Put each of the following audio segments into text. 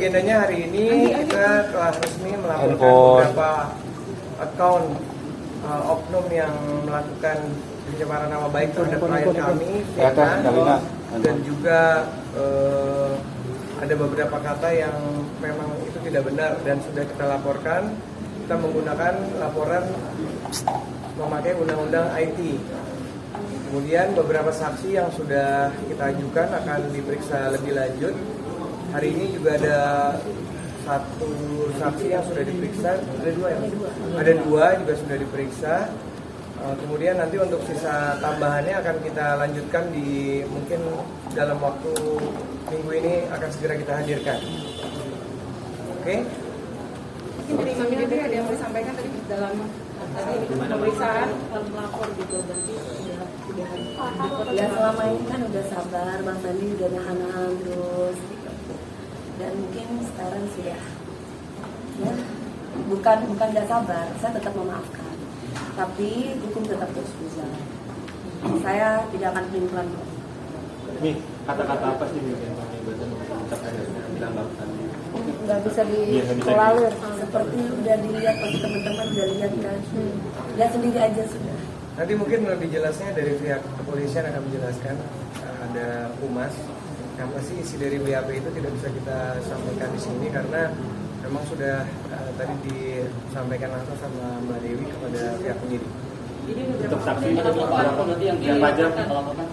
agendanya hari ini kita telah resmi melaporkan beberapa account oknum yang melakukan pencemaran nama baik terhadap klien kami, Vena, dan juga ada beberapa kata yang memang itu tidak benar dan sudah kita laporkan. Kita menggunakan laporan memakai undang-undang IT. Kemudian beberapa saksi yang sudah kita ajukan akan diperiksa lebih lanjut. Hari ini juga ada satu saksi yang sudah diperiksa, ada dua ya? Ada dua juga sudah diperiksa. Kemudian nanti untuk sisa tambahannya akan kita lanjutkan di mungkin dalam waktu minggu ini akan segera kita hadirkan. Oke? Mungkin dari kami nanti ada yang mau disampaikan tadi dalam pemeriksaan melapor gitu, berarti udah ya selama ini kan udah sabar, Bang Sandi udah nahan terus gitu. Dan mungkin sekarang sudah ya bukan nggak sabar, saya tetap memaafkan, tapi hukum tetap terus berjalan. Saya tidak akan pelin-pelan. Nih, kata-kata apa sih yang paling biasa mengucapkan bilang Bang Sandi? Nggak bisa ditolerir, seperti udah dilihat pasti teman-teman udah lihat kan. Lihat sendiri aja sudah. Nanti mungkin lebih jelasnya dari pihak kepolisian akan menjelaskan, ada humas. Yang pasti isi dari BAP itu tidak bisa kita sampaikan di sini karena memang sudah tadi disampaikan langsung sama Mbak Dewi kepada pihak penyidik. Jadi Untuk saksi nanti yang pajak melaporkan.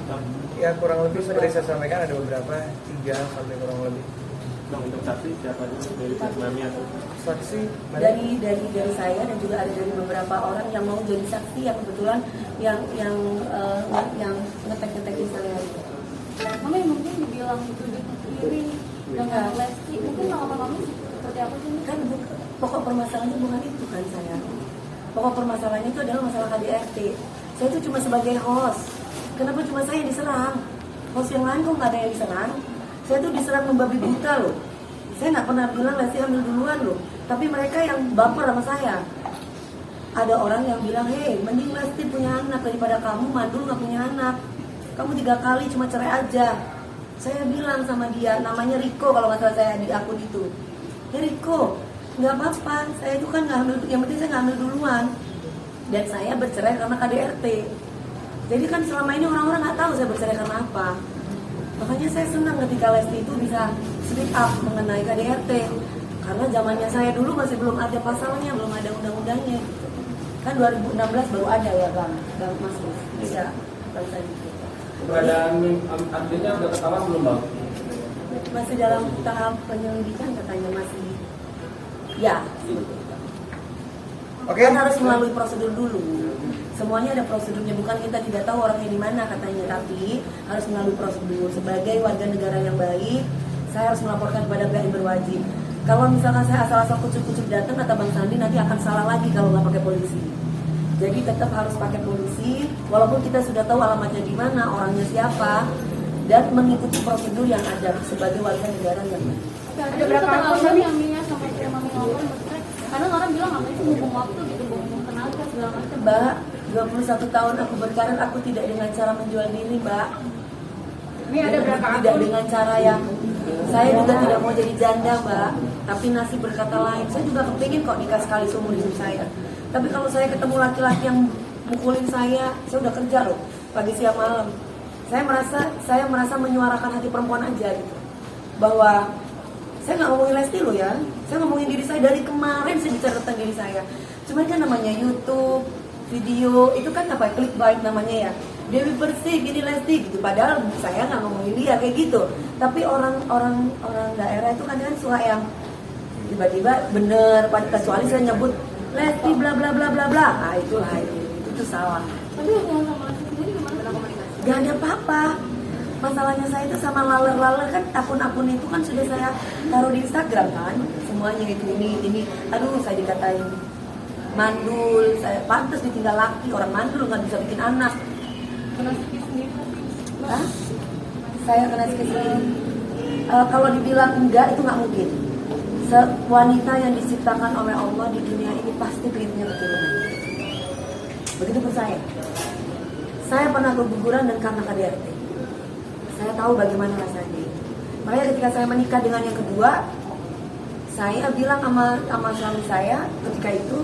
Ya kurang lebih seperti saya sampaikan ada beberapa 3 sampai kurang lebih. Bang, untuk saksi siapa aja dari Mami atau Saksi dari saya dan juga ada dari beberapa orang yang mau jadi saksi yang kebetulan yang ngetek-ngetekin saya. Mami mungkin dibilang itu dipungkiri dengan Lesti, mungkin tanggapan Mami seperti apa sih? Kan pokok permasalahannya bukan itu kan saya. Pokok permasalahannya itu adalah masalah KDRT. Saya itu cuma sebagai host. Kenapa cuma saya yang diserang? Host yang lain kok nggak ada yang diserang? Saya tuh diserang membabi buta loh. Saya nggak pernah bilang Lesti hamil duluan loh. Tapi mereka yang baper sama saya. Ada orang yang bilang, hei, mending Lesti punya anak daripada kamu mandul nggak punya anak. Kamu 3 kali cuma cerai aja. Saya bilang sama dia, namanya Riko kalau nggak salah saya di akun itu. Ya Riko, nggak apa-apa. Saya itu kan nggak hamil, yang penting saya nggak hamil duluan. Dan saya bercerai karena KDRT. Jadi kan selama ini orang-orang nggak tahu saya bercerai karena apa. Makanya saya senang ketika Lesti itu bisa speak up mengenai KDRT. Karena zamannya saya dulu masih belum ada pasalnya, belum ada undang-undangnya gitu. Kan 2016 baru ada ya Bang Mas bisa Bang Sandi. keberadaan artinya udah ketahuan belum Bang? Masih dalam tahap penyelidikan katanya masih. Ya. Oke. Kan harus melalui prosedur dulu. Semuanya ada prosedurnya, bukan kita tidak tahu orangnya di mana katanya, tapi harus melalui prosedur. Sebagai warga negara yang baik, saya harus melaporkan kepada pihak yang berwajib. Kalau misalkan saya asal-asal kucuk-kucuk datang, kata Bang Sandi nanti akan salah lagi kalau nggak pakai polisi. Jadi tetap harus pakai polisi, walaupun kita sudah tahu alamatnya di mana, orangnya siapa, dan mengikuti prosedur yang ada sebagai warga negara yang baik. Ada berapa alasan yang Mia sampai ke Mami ngomong bercerai? Karena orang bilang Mami itu buang waktu gitu, buang tenaga segala macam. Mbak, 21 tahun aku berkarir, aku tidak dengan cara menjual diri, Mbak. ini ada berapa Tidak akun? dengan cara yang saya juga tidak mau jadi janda, Mbak. Tapi nasib berkata lain. Saya juga kepingin kok nikah sekali seumur hidup saya. Tapi kalau saya ketemu laki-laki yang mukulin saya udah kerja loh, pagi siang malam. Saya merasa menyuarakan hati perempuan aja gitu. Bahwa saya nggak ngomongin Lesti loh ya. Saya ngomongin diri saya dari kemarin saya bicara tentang diri saya. Cuman kan namanya YouTube, video itu kan apa clickbait namanya ya. Dewi Persik, ini Lesti gitu. Padahal saya nggak ngomongin dia kayak gitu. Tapi orang daerah itu kan suka yang tiba-tiba bener, kecuali saya nyebut Lesti bla bla bla bla bla. Nah itulah itu tuh salah. Tapi hubungan sama Lesti sendiri gimana komunikasi? Gak ada apa-apa. Masalahnya saya itu sama laler-laler kan akun-akun itu kan sudah saya taruh di Instagram kan. Semuanya itu ini. Aduh saya dikatain mandul, saya pantas ditinggal laki, orang mandul nggak bisa bikin anak. Kena sikit sendiri. Hah? Saya kena skizofrenia. Kalau dibilang enggak itu nggak mungkin. Wanita yang diciptakan oleh Allah di dunia ini pasti pengennya keturunan. Begitu pun saya. Saya pernah keguguran dan karena KDRT. Saya tahu bagaimana rasanya. Makanya ketika saya menikah dengan yang kedua, Saya bilang sama suami saya ketika itu,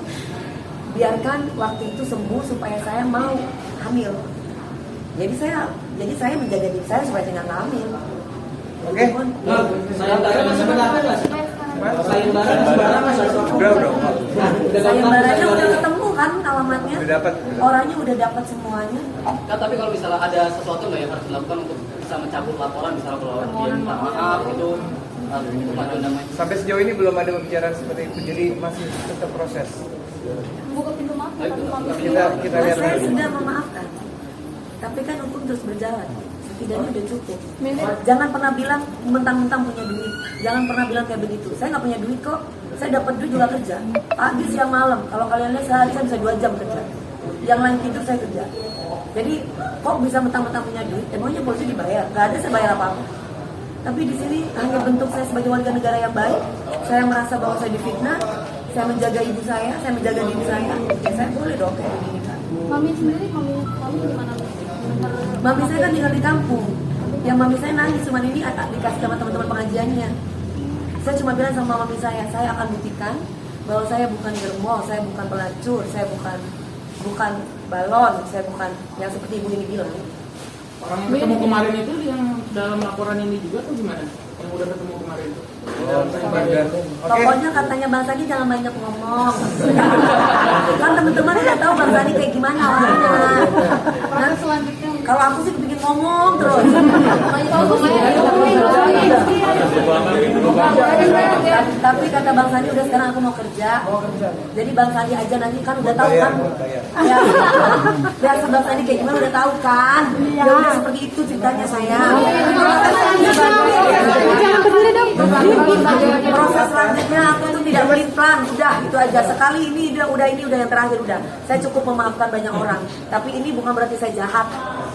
biarkan waktu itu sembuh supaya saya mau hamil. Jadi saya menjaga diri saya supaya tidak hamil. Oke. Sayembara masih berlaku nggak sih? Sayembara masih Udah. Sayembaranya udah ketemu kan alamatnya? Udah dapat. Orangnya udah dapat semuanya. Nah, tapi kalau misalnya ada sesuatu nggak yang harus dilakukan untuk bisa mencabut laporan, misalnya kalau dia minta maaf itu pengajuan damai. Sampai sejauh ini belum ada pembicaraan seperti itu, jadi masih tetap proses. Buka pintu maaf ya, tapi mami Kita lihat Saya dulu. sudah memaafkan, tapi kan hukum terus berjalan. Setidaknya udah cukup. Jangan pernah bilang mentang-mentang punya duit. Jangan pernah bilang kayak begitu. Saya nggak punya duit kok. Saya dapat duit juga kerja. Pagi, siang, malam. Kalau kalian lihat sehari saya bisa 2 jam kerja. Yang lain tidur saya kerja. Jadi kok bisa mentang-mentang punya duit? Emangnya polisi dibayar? Gak ada saya bayar apa-apa. Tapi di sini hanya bentuk saya sebagai warga negara yang baik. Saya merasa bahwa saya difitnah. Saya menjaga ibu saya menjaga diri saya. Ya saya boleh dong kayak begini kan. mami sendiri, mami gimana? Mami saya kan tinggal di kampung. Yang mami saya nangis cuma ini dikasih sama teman-teman pengajiannya. Saya cuma bilang sama mami saya akan buktikan bahwa saya bukan germo, saya bukan pelacur, saya bukan balon, saya bukan yang seperti ibu ini bilang. Orang yang ketemu kemarin itu yang dalam laporan ini juga tuh gimana? Yang udah ketemu kemarin itu? Pokoknya katanya Bang Sandi jangan banyak ngomong. Kan teman-teman udah tahu Bang Sandi kayak gimana orangnya. Nah, Selanjutnya kalau aku sih bikin ngomong terus. Tapi kata Bang Sandi udah sekarang aku mau kerja. Jadi Bang Sandi aja nanti kan udah tahu kan. Ya. Biasa Bang Sandi kayak gimana udah tahu kan. Ya udah seperti itu ceritanya saya. Proses selanjutnya aku tuh tidak pelin-pelan, udah itu aja. Sekali ini udah yang terakhir udah. Saya cukup memaafkan banyak orang. Tapi ini bukan berarti saya jahat.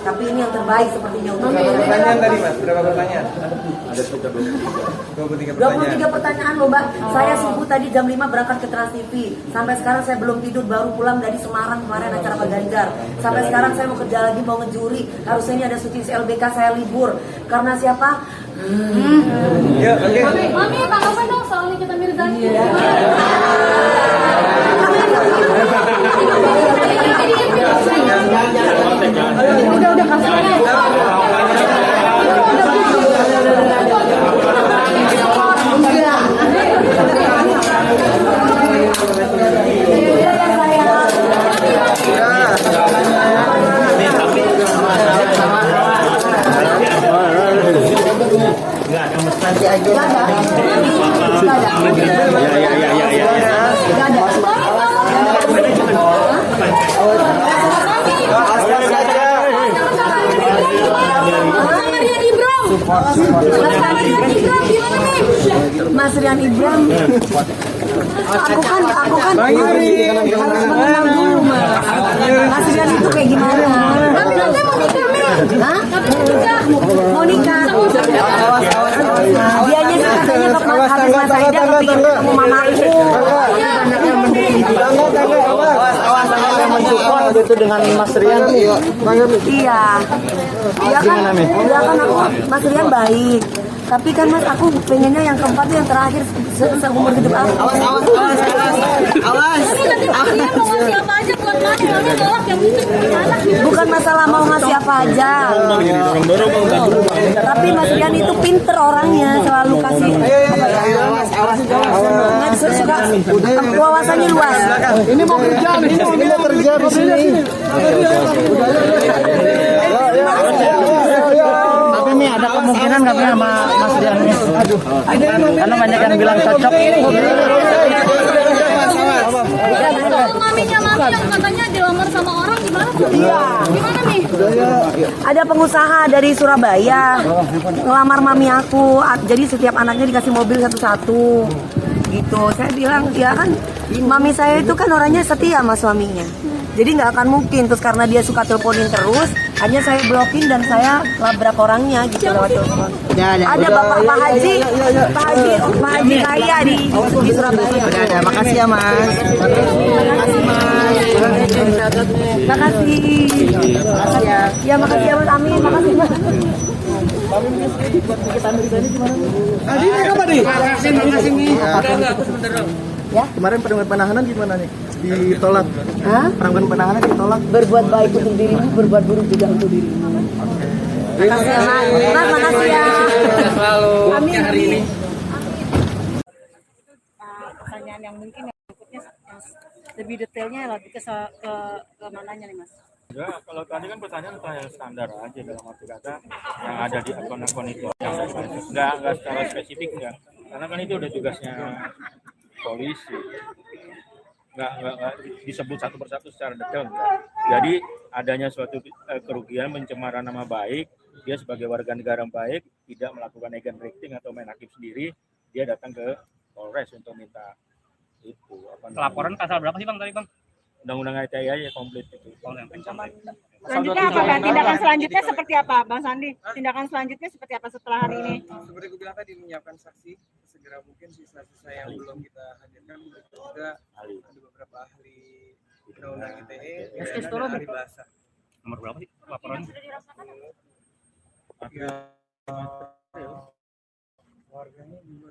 Tapi ini yang terbaik sepertinya untuk Berapa pertanyaan tadi Mas? Berapa pertanyaan? Ada 23 pertanyaan loh Mbak. Saya subuh tadi jam 5 berangkat ke Trans TV. Sampai sekarang saya belum tidur, baru pulang dari Semarang kemarin acara Pak Ganjar. Sampai sekarang saya mau kerja lagi, mau ngejuri. Harusnya ini ada syuting LBK, saya libur. Karena siapa? Ya, oke. Mami, tanggapan dong soal Nikita Mirzani. Udah kasih Mas Rian Ibram, aku kan harus mengenal dulu Mas Rian itu kayak gimana? Tapi nanti mau nikah Hah? Mau nikah? Dianya sih katanya habis Mas Aida kepingin ketemu mamaku. Yang mensupport itu dengan Mas Rian. Iya kan aku Mas Rian baik. Tapi kan Mas aku pengennya yang keempat yang terakhir seumur hidup aku. Awas. Tapi nanti dia mau ngasih apa aja buat Mami, Mami nolak yang itu gimana? Bukan masalah mau ngasih apa aja. Tapi Mas Rian itu pinter orangnya, selalu kasih awas. Nggak suka wawasannya luas. Ini mau kerja nih, ini mau kerja di sini. Tapi Mi ada kemungkinan nggak Mi sama Mas Rian Mi? Aduh, karena banyak yang bilang cocok. Soal maminya Mami yang katanya dilamar sama orang gimana? Iya. Gimana nih? Ada pengusaha dari Surabaya ngelamar mami aku. Jadi setiap anaknya dikasih mobil satu-satu. Gitu. Saya bilang, ya kan mami saya itu kan orangnya setia sama suaminya. Jadi nggak akan mungkin. Terus karena dia suka teleponin terus, hanya saya blokin dan saya labrak orangnya gitu lewat telepon. Ada Bapak Pak Haji kaya di Surabaya. Makasih ya Mas. Terima kasih Mas. Makasih. Makasih ya. Ya makasih ya Mas Amin. Makasih Mas. Ya. Kemarin penahanan gimana nih? Ditolak. Hah? Penahanan ditolak. Berbuat baik untuk dirimu, berbuat buruk juga untuk dirimu. Makasih ya Mas. Mas, makasih ya. Selalu. Amin. Hari ini. Pertanyaan yang mungkin yang berikutnya lebih detailnya lebih ke mananya nih Mas? Ya, kalau tadi kan pertanyaan saya standar aja dalam arti kata yang ada di akun-akun itu. Nggak secara spesifik enggak. Karena kan itu udah tugasnya polisi. Nggak disebut satu persatu secara detail enggak. Jadi adanya suatu kerugian pencemaran nama baik, dia sebagai warga negara yang baik tidak melakukan agent rating atau main hakim sendiri, dia datang ke Polres untuk minta itu. Laporan pasal berapa sih Bang tadi Bang? Undang-undang ITE aja komplit itu. Selanjutnya apa Bang? Tindakan selanjutnya seperti apa Bang Sandi? Tindakan selanjutnya seperti apa setelah hari ini? Seperti gue bilang tadi, menyiapkan saksi segera mungkin, sisa-sisa yang belum kita hadirkan juga ada beberapa ahli undang-undang ITE dan ahli bahasa. Nomor berapa sih laporan? Ya, warganya juga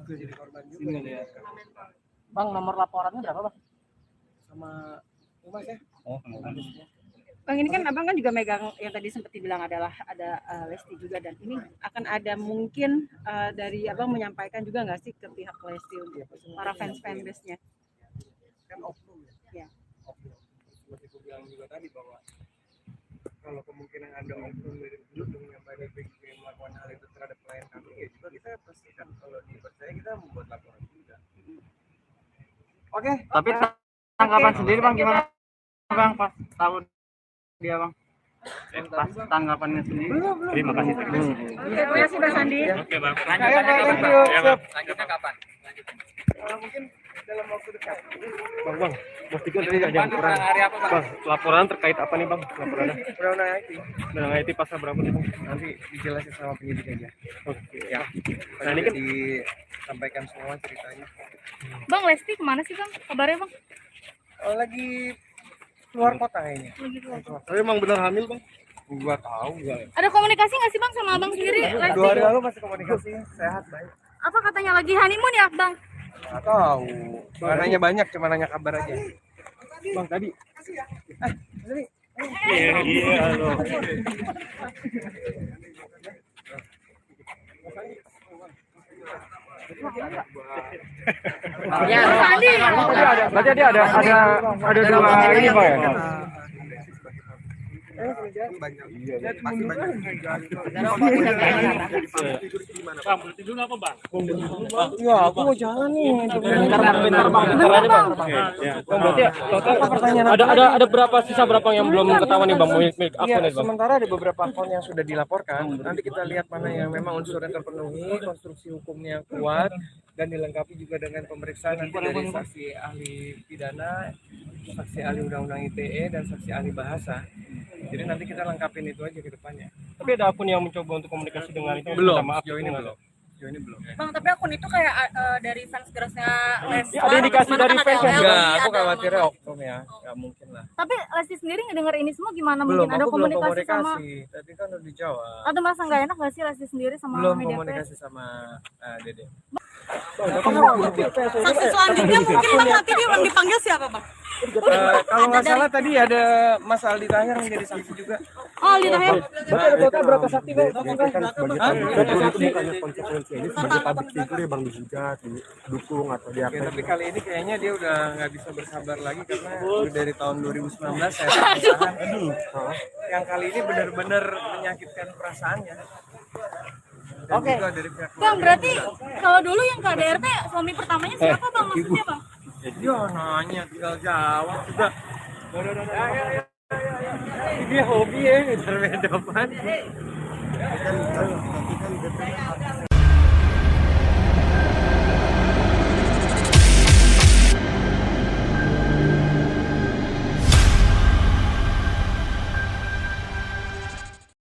jadi korban juga ya. Bang, nomor laporannya berapa, Bang? Sama Umas ya. Bang, ini kan Abang kan juga megang yang tadi sempat dibilang adalah ada Lesti juga, dan ini akan ada mungkin dari Abang menyampaikan juga nggak sih ke pihak Lesti untuk para fanbase-nya? Kan oknum ya. Oknum. Seperti gue bilang juga tadi bahwa kalau kemungkinan ada oknum dari dulu menyampaikan melakukan hal itu terhadap klien kami, ya juga kita pastikan kalau dipercaya kita membuat laporan juga. Oke. Tapi tanggapan sendiri Bang gimana? Bang pas tahu dia Bang. Pas tanggapannya sendiri. Terima kasih. Terima kasih Mas Sandi. Oke, Bang. Lanjutannya kapan? Lanjutnya kapan? Mungkin dalam waktu dekat. Bang, Mas Tiko tadi ada yang kurang. Bang, laporan terkait apa nih Bang? Laporannya? Undang-undang IT. Undang IT pasal berapa nih Bang? Nanti dijelasin sama penyidik aja. Oke. Ya. Nah ini kan disampaikan semua ceritanya. Bang, Lesti kemana sih Bang? Kabarnya Bang? Oh, lagi keluar kota kayaknya. tapi emang benar hamil Bang? Gua tahu enggak. Ada komunikasi nggak sih Bang sama Abang sendiri? 2 Lesti? hari lalu masih komunikasi, sehat baik. Apa katanya lagi honeymoon ya Bang? Nggak tahu. Nggak nanya banyak, cuma nanya kabar aja. Bang tadi. Iya, loh. Ya, Sandi. Berarti ada dua ini Bang ya? Masih banyak. Bang, berarti dulu apa, Bang? Iya, aku mau jalan nih. Bentar Bang. Berarti total ada berapa sisa berapa yang belum ketahuan nih Bang milik akun Iya, ini Bang? sementara ada beberapa akun yang sudah dilaporkan. Nanti kita lihat mana yang memang unsurnya terpenuhi, konstruksi hukumnya kuat, dan dilengkapi juga dengan pemeriksaan nanti dari saksi ahli pidana, saksi ahli undang-undang ITE, dan saksi ahli bahasa. Jadi nanti kita lengkapin itu aja ke depannya. Tapi ada akun yang mencoba untuk komunikasi dengan itu? Belum, Maaf, sejauh ini belum. Sejauh ini belum. Bang, tapi akun itu kayak dari fans girls-nya Lesti. Ada indikasi dari fans ya? Enggak, aku khawatirnya oknum ya. Enggak mungkin lah. Tapi Lesti sendiri ngedenger ini semua gimana? Belum, Mungkin ada aku belum komunikasi sama... komunikasi. Tadi kan udah dijawab. Atau merasa nggak enak nggak sih Lesti sendiri sama Belum media komunikasi sama Dede. Saksi selanjutnya mungkin Bang nanti dia yang dipanggil siapa Bang? Kalau nggak salah tadi ada Mas Aldi Tahir yang jadi saksi juga. Oh, lihat ya. Berarti ada total berapa saksi Bang? Bukannya konsekuensi ini sebagai public figure ya Bang dihujat, didukung atau Ya, diapain? tapi kali ini kayaknya dia udah nggak bisa bersabar lagi karena udah dari tahun 2019 saya perusahaan. Yang kali ini benar-benar menyakitkan perasaannya. Dan Oke. juga dari pihak Bang, keluarga berarti juga. kalau dulu yang KDRT suami pertamanya siapa Bang? Maksudnya Bang? Dia nanya tinggal jawab juga. Dia hobi ya, berbeda